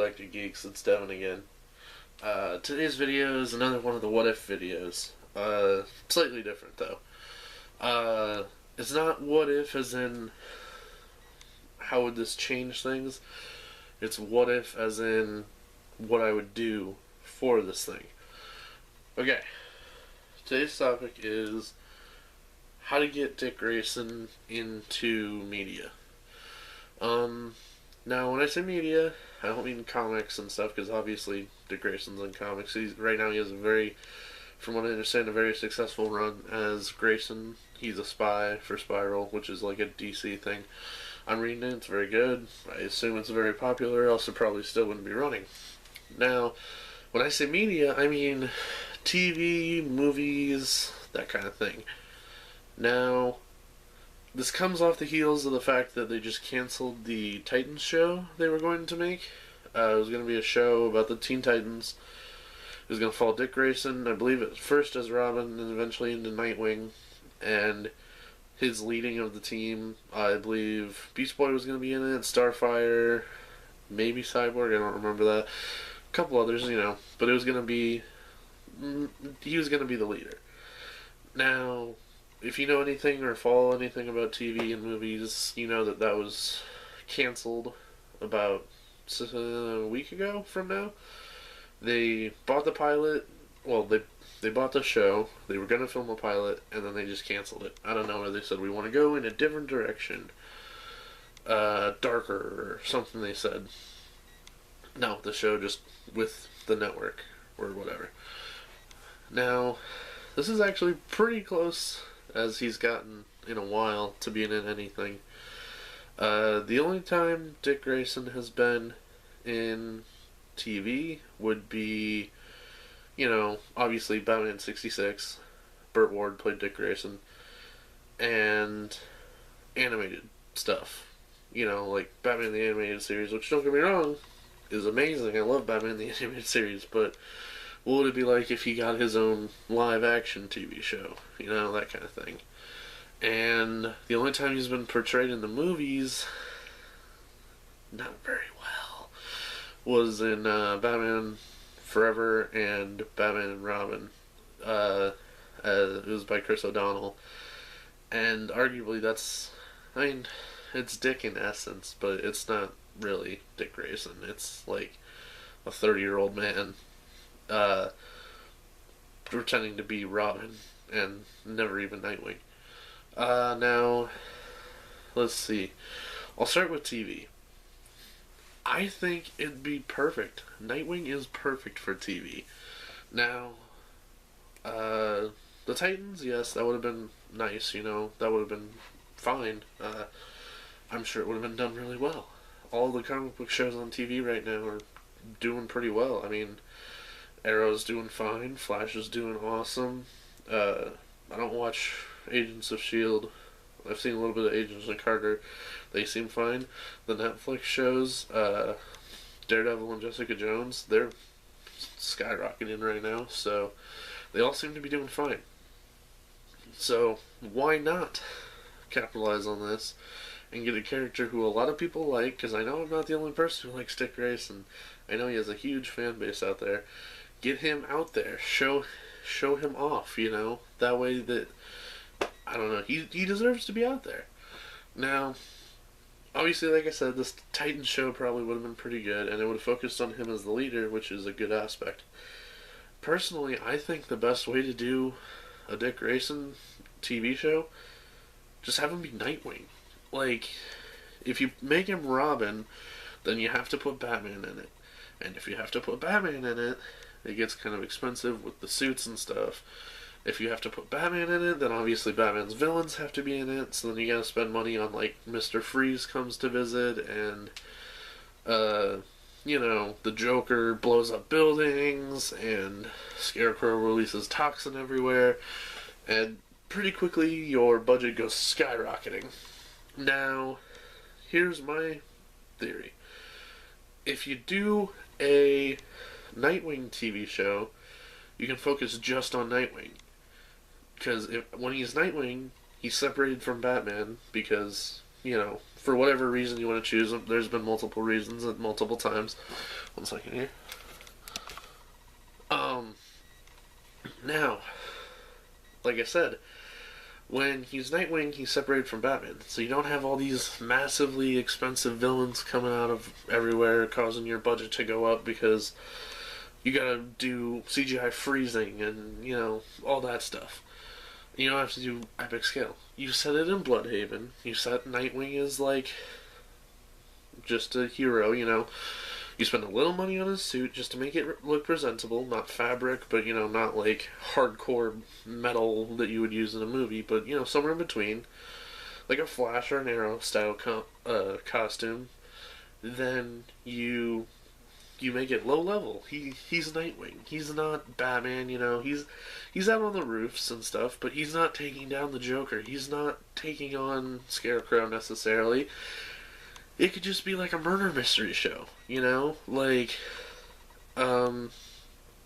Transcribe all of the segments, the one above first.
Galactic Geeks, it's Devin again. Today's video is another one of the what if videos. Slightly different though. It's not what if as in how would this change things. It's what if as in what I would do for this thing. Okay. Today's topic is how to get Dick Grayson into media. Now, when I say media, I don't mean comics and stuff, because obviously Dick Grayson's in comics. Right now he has from what I understand, a very successful run as Grayson. He's a spy for Spiral, which is like a DC thing. I'm reading it, it's very good. I assume it's very popular, else it probably still wouldn't be running. Now, when I say media, I mean TV, movies, that kind of thing. Now, this comes off the heels of the fact that they just canceled the Titans show they were going to make. It was going to be a show about the Teen Titans. It was going to follow Dick Grayson, I believe at first as Robin, and eventually into Nightwing. And his leading of the team, I believe Beast Boy was going to be in it, Starfire, maybe Cyborg, I don't remember that. A couple others, but it was going to be, he was going to be the leader. Now, if you know anything or follow anything about TV and movies, you know that was canceled about a week ago from now. They bought the pilot, they bought the show, they were going to film a pilot, and then they just canceled it. I don't know whether they said we want to go in a different direction, darker or something they said. No, the show just with the network or whatever. Now, this is actually pretty close as he's gotten in a while to being in anything. The only time Dick Grayson has been in TV would be, obviously Batman 66. Burt Ward played Dick Grayson. And animated stuff. Like Batman the Animated Series, which, don't get me wrong, is amazing. I love Batman the Animated Series, but what would it be like if he got his own live-action TV show? That kind of thing. And the only time he's been portrayed in the movies, not very well, was in Batman Forever and Batman and Robin. It was by Chris O'Donnell. And arguably it's Dick in essence, but it's not really Dick Grayson. It's like a 30-year-old man pretending to be Robin and never even Nightwing. Now, let's see. I'll start with TV. I think it'd be perfect. Nightwing is perfect for TV. Now, the Titans, yes, that would have been nice, that would have been fine. I'm sure it would have been done really well. All the comic book shows on TV right now are doing pretty well. I mean, Arrow's doing fine, Flash is doing awesome. I don't watch Agents of S.H.I.E.L.D. I've seen a little bit of Agents of Carter. They seem fine. The Netflix shows, Daredevil and Jessica Jones, they're skyrocketing right now, so they all seem to be doing fine. So, why not capitalize on this and get a character who a lot of people like, because I know I'm not the only person who likes Dick Grayson. I know he has a huge fan base out there. Get him out there. Show him off, That way that, I don't know, he deserves to be out there. Now, obviously, like I said, this Titans show probably would have been pretty good, and it would have focused on him as the leader, which is a good aspect. Personally, I think the best way to do a Dick Grayson TV show, just have him be Nightwing. Like, if you make him Robin, then you have to put Batman in it. And if you have to put Batman in it, it gets kind of expensive with the suits and stuff. If you have to put Batman in it, then obviously Batman's villains have to be in it, so then you gotta spend money on, like, Mr. Freeze comes to visit, and, the Joker blows up buildings, and Scarecrow releases toxin everywhere, and pretty quickly your budget goes skyrocketing. Now, here's my theory. If you do a Nightwing TV show, you can focus just on Nightwing. Because when he's Nightwing, he's separated from Batman because for whatever reason you want to choose them. There's been multiple reasons at multiple times. One second here. Now, like I said, when he's Nightwing, he's separated from Batman. So you don't have all these massively expensive villains coming out of everywhere, causing your budget to go up because you gotta do CGI freezing and, all that stuff. You don't have to do epic scale. You set it in Bloodhaven. You set Nightwing as, just a hero, You spend a little money on his suit just to make it look presentable. Not fabric, but, not hardcore metal that you would use in a movie, but, somewhere in between. Like a Flash or an Arrow style costume. Then you make it low level. He's Nightwing. He's not Batman, He's out on the roofs and stuff, but he's not taking down the Joker. He's not taking on Scarecrow necessarily. It could just be like a murder mystery show,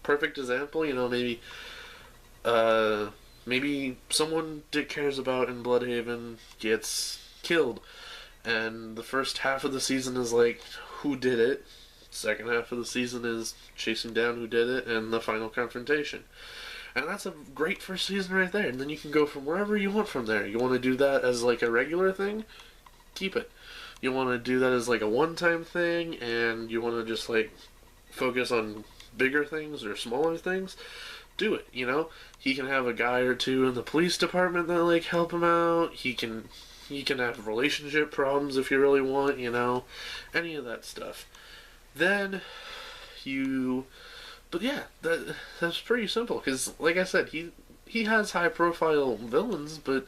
perfect example, maybe someone Dick cares about in Bloodhaven gets killed, and the first half of the season is who did it? Second half of the season is chasing down who did it and the final confrontation. And that's a great first season right there. And then you can go from wherever you want from there. You want to do that as a regular thing? Keep it. You want to do that as a one-time thing, and you want to just focus on bigger things or smaller things? Do it, He can have a guy or two in the police department that help him out. He can have relationship problems if you really want, any of that stuff. Then but yeah, that's pretty simple because, like I said, he has high profile villains, but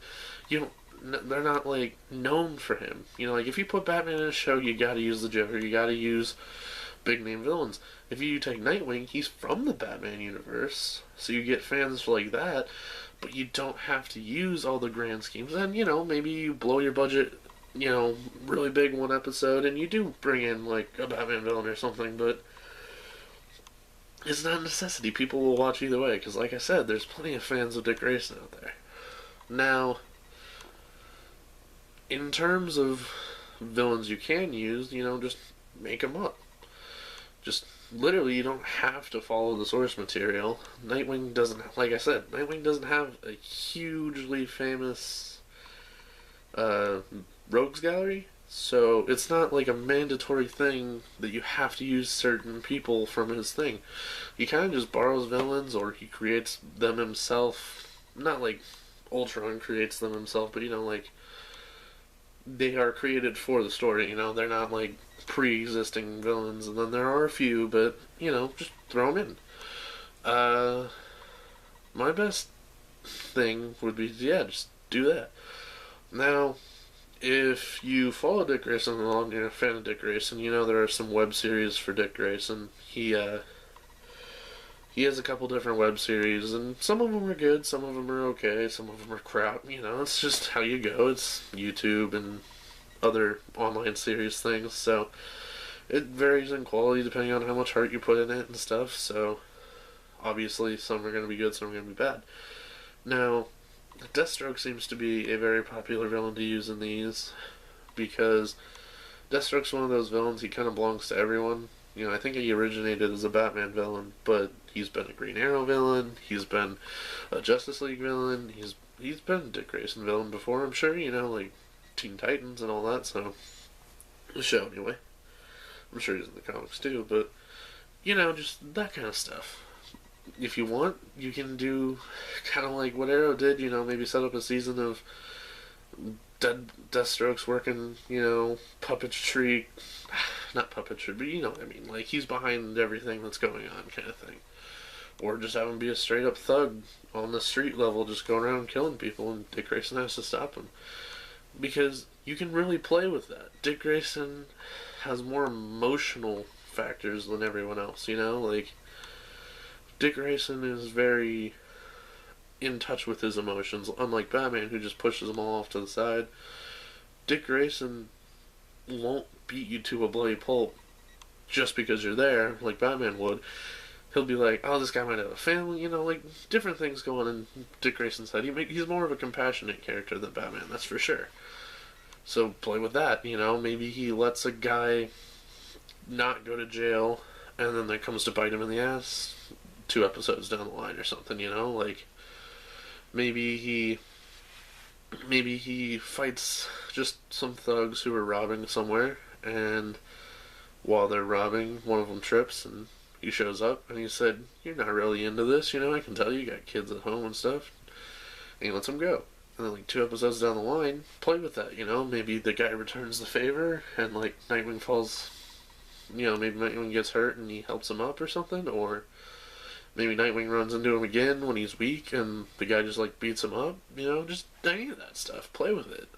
they're not known for him. If you put Batman in a show, you got to use the Joker, you got to use big name villains. If you take Nightwing, he's from the Batman universe, so you get fans like that, but you don't have to use all the grand schemes. And maybe you blow your budget really big one episode, and you do bring in a Batman villain or something, but it's not a necessity. People will watch either way, because like I said, there's plenty of fans of Dick Grayson out there. Now, in terms of villains you can use, just make them up. Just literally, you don't have to follow the source material. Nightwing doesn't, like I said, Nightwing doesn't have a hugely famous rogues gallery, so it's not a mandatory thing that you have to use certain people from his thing. He kind of just borrows villains, or he creates them himself. Not Ultron creates them himself, but they are created for the story. They're not pre-existing villains, and then there are a few, but just throw them in. My best thing would be just do that. Now, if you follow Dick Grayson along, you're a fan of Dick Grayson, there are some web series for Dick Grayson. He has a couple different web series, and some of them are good, some of them are okay, some of them are crap. It's just how you go. It's YouTube and other online series things, so it varies in quality depending on how much heart you put in it and stuff. So obviously some are going to be good, some are going to be bad. Now, Deathstroke seems to be a very popular villain to use in these, because Deathstroke's one of those villains, he kind of belongs to everyone. I think he originated as a Batman villain, but he's been a Green Arrow villain, he's been a Justice League villain, he's been a Dick Grayson villain before, I'm sure, Teen Titans and all that, so the show anyway. I'm sure he's in the comics too, but just that kind of stuff. If you want, you can do kind of like what Arrow did, maybe set up a season of Deathstroke's working, puppetry, not puppetry, but you know what I mean, he's behind everything that's going on kind of thing. Or just have him be a straight up thug on the street level, just going around killing people, and Dick Grayson has to stop him. Because you can really play with that. Dick Grayson has more emotional factors than everyone else, Dick Grayson is very in touch with his emotions, unlike Batman, who just pushes them all off to the side. Dick Grayson won't beat you to a bloody pulp just because you're there, like Batman would. He'll be like, oh, this guy might have a family, different things going on in Dick Grayson's head. He's more of a compassionate character than Batman, that's for sure. So play with that, you know. Maybe he lets a guy not go to jail, and then that comes to bite him in the ass 2 episodes down the line or something, you know. Like maybe he fights just some thugs who are robbing somewhere, and while they're robbing, one of them trips, and he shows up, and he said, "You're not really into this, you know. I can tell you got kids at home and stuff." And he lets him go. And then, like, 2 episodes down the line, play with that, you know? Maybe the guy returns the favor, and, like, Nightwing falls, you know, maybe Nightwing gets hurt and he helps him up or something, or maybe Nightwing runs into him again when he's weak and the guy just, like, beats him up, you know? Just any of that stuff. Play with it.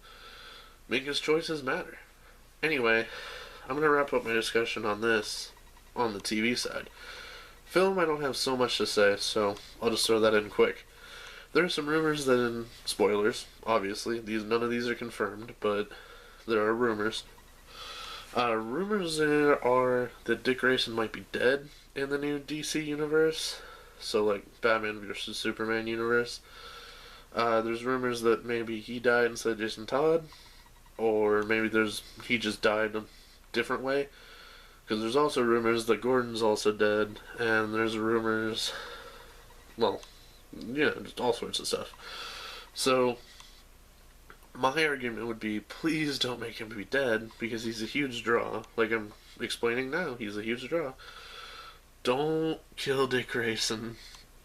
Make his choices matter. Anyway, I'm going to wrap up my discussion on this on the TV side. Film, I don't have so much to say, so I'll just throw that in quick. There are some rumors that, in spoilers, obviously, none of these are confirmed, but there are rumors. Rumors are that Dick Grayson might be dead in the new DC universe, so like Batman vs Superman universe. There's rumors that maybe he died instead of Jason Todd, or maybe he just died a different way. Because there's also rumors that Gordon's also dead, and there's rumors, well, you know, just all sorts of stuff. So, my argument would be, please don't make him be dead, because he's a huge draw. Like I'm explaining now, he's a huge draw. Don't kill Dick Grayson,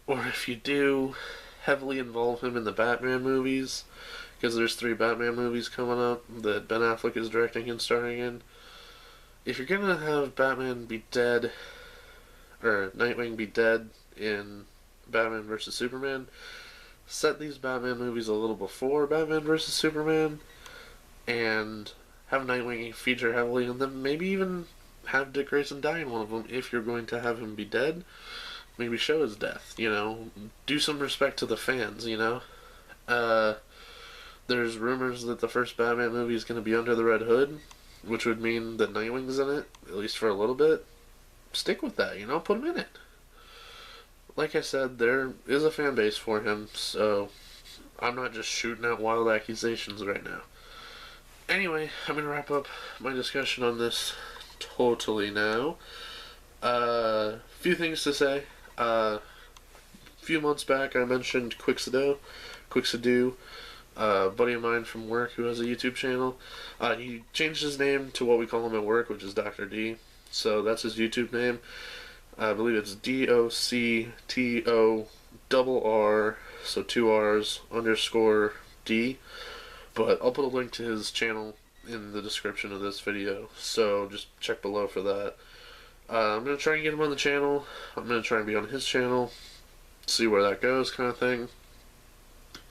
or if you do, heavily involve him in the Batman movies, because there's 3 Batman movies coming up that Ben Affleck is directing and starring in. If you're gonna have Batman be dead, or Nightwing be dead in Batman vs Superman, set these Batman movies a little before Batman vs Superman, and have Nightwing feature heavily in them. Maybe even have Dick Grayson die in one of them if you're going to have him be dead. Maybe show his death, you know. Do some respect to the fans, you know. There's rumors that the first Batman movie is going to be Under the Red Hood, which would mean that Nightwing's in it, at least for a little bit. Stick with that, you know, put him in it. Like I said, there is a fan base for him, so I'm not just shooting out wild accusations right now. Anyway, I'm going to wrap up my discussion on this totally now. Few things to say. A few months back I mentioned Quixodo, a buddy of mine from work who has a YouTube channel. He changed his name to what we call him at work, which is Dr. D. So that's his YouTube name. I believe it's DOCTORR, so 2 R's _ D. But I'll put a link to his channel in the description of this video, so just check below for that. I'm going to try and get him on the channel. I'm going to try and be on his channel, see where that goes, kind of thing.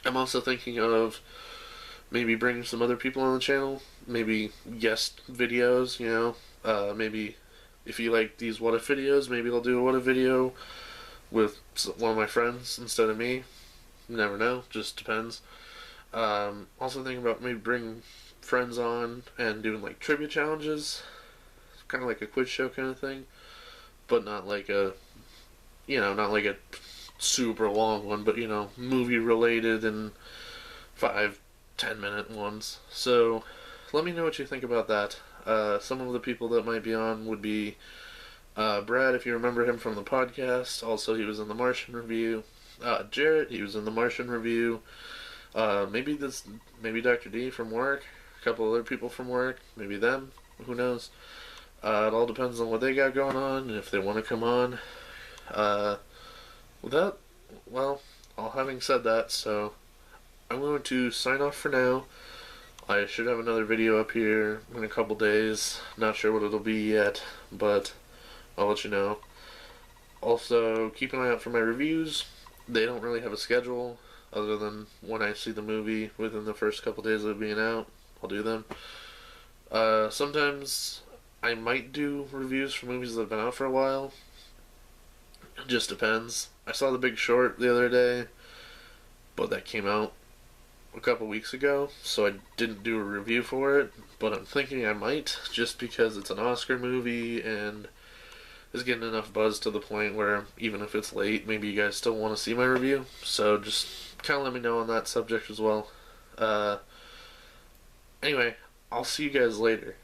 I'm also thinking of maybe bringing some other people on the channel, maybe guest videos, you know. Maybe if you like these what if videos, maybe I'll do a what if video with one of my friends instead of me. You never know, just depends. Also thinking about maybe bringing friends on and doing like trivia challenges, kind of like a quiz show kind of thing, but not like a super long one, but you know, movie related and 5-10 minute ones. So let me know what you think about that. Some of the people that might be on would be Brad, if you remember him from the podcast. Also, he was in the Martian review. Jarrett, he was in the Martian review. Maybe Dr. D from work. A couple other people from work. Maybe them. Who knows? It all depends on what they got going on and if they want to come on. With that, well, all having said that, so I'm going to sign off for now. I should have another video up here in a couple days. Not sure what it'll be yet, but I'll let you know. Also, keep an eye out for my reviews. They don't really have a schedule, other than when I see the movie within the first couple days of it being out, I'll do them. Sometimes I might do reviews for movies that have been out for a while. It just depends. I saw The Big Short the other day, but that came out a couple weeks ago, so I didn't do a review for it, but I'm thinking I might, just because it's an Oscar movie and is getting enough buzz to the point where even if it's late, maybe you guys still want to see my review, so just kind of let me know on that subject as well. Anyway, I'll see you guys later.